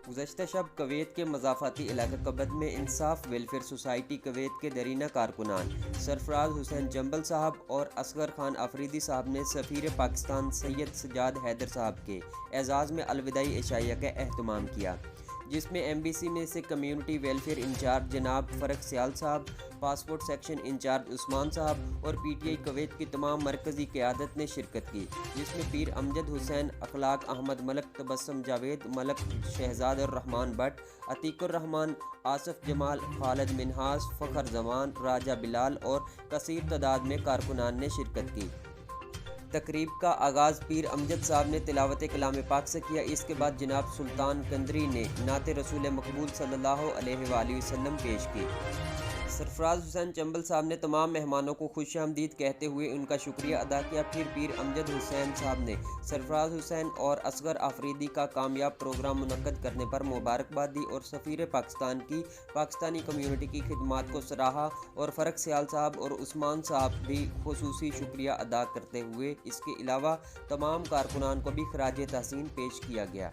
गुज़श्ता शब Kuwait के मज़ाफ़ाती इलाका कब्द में इंसाफ वेलफेयर सोसाइटी कवैत के दरीना कारकुनान सरफराज हुसैन जंबल साहब और असगर खान अफरीदी साहब ने सफ़ीर पाकिस्तान सैयद सज्जाद हैदर साहब के एज़ाज़ में अलविदाई इशाइया का एहतमाम किया, जिसमें एमबीसी में से कम्युनिटी वेलफेयर इंचार्ज जनाब फ़रक सियाल साहब, पासपोर्ट सेक्शन इंचार्ज उस्मान साहब और पीटीआई कवैत की तमाम मरकज़ी क़यादत ने शिरकत की, जिसमें पीर अमजद हुसैन, अखलाक अहमद मलक, तबस्सुम जावेद मलक, शहजाद रहमान भट्ट, अतीकुर रहमान, आसफ जमाल, खालिद मिन्हास, फ़खर जमान, राजा बिलाल और कसीर तादाद में कारकुनान ने शिरकत की। तकरीब का आगाज़ पीर अमजद साहब ने तिलावत कलाम पाक से किया। इसके बाद जनाब सुल्तान कंदरी ने नाते रसूल मकबूल सल्लल्लाहु अलैहि वसल्लम पेश की। सरफराज हुसैन जंबल साहब ने तमाम मेहमानों को खुशामदीद कहते हुए उनका शुक्रिया अदा किया। फिर पीर अमजद हुसैन साहब ने सरफराज हुसैन और असगर आफरीदी का कामयाब प्रोग्राम मुनक्कद करने पर मुबारकबाद दी और सफ़ीर पाकिस्तान की पाकिस्तानी कम्यूनिटी की खिदमात को सराहा और फ़रक सियाल साहब और उस्मान साहब भी खुसूसी शुक्रिया अदा करते हुए इसके अलावा तमाम कारकुनान को भी खराज तहसीन पेश किया गया।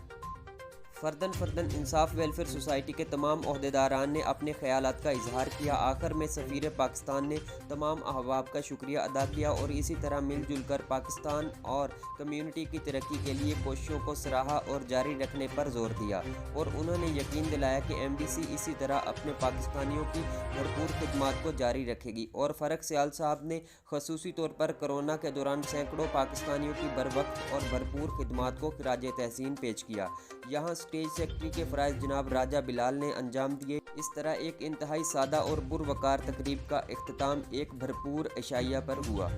फ़र्दन इंसाफ वेलफेयर सोसाइटी के तमाम अहदेदारान ने अपने ख़यालात का इजहार किया। आखिर में सफ़ीर पाकिस्तान ने तमाम अहबाब का शुक्रिया अदा किया और इसी तरह मिलजुल कर पाकिस्तान और कम्यूनिटी की तरक्की के लिए कोशिशों को सराहा और जारी रखने पर जोर दिया और उन्होंने यकीन दिलाया कि एमबीसी इसी तरह अपने पाकिस्तानियों की भरपूर खिदमात को जारी रखेगी। और फ़रक सियाल साहब ने ख़ुसूसी तौर पर कोरोना के दौरान सैकड़ों पाकिस्तानियों की बरवक्त और भरपूर खिदमात को खिराज तहसीन पेश किया। यहाँ स्टेज सेक्रेटरी के फ़राइज़ जनाब राजा बिलाल ने अंजाम दिए। इस तरह एक इंतहाई सादा और पुरवकार तकरीब का इख्तिताम एक भरपूर इशाइया पर हुआ।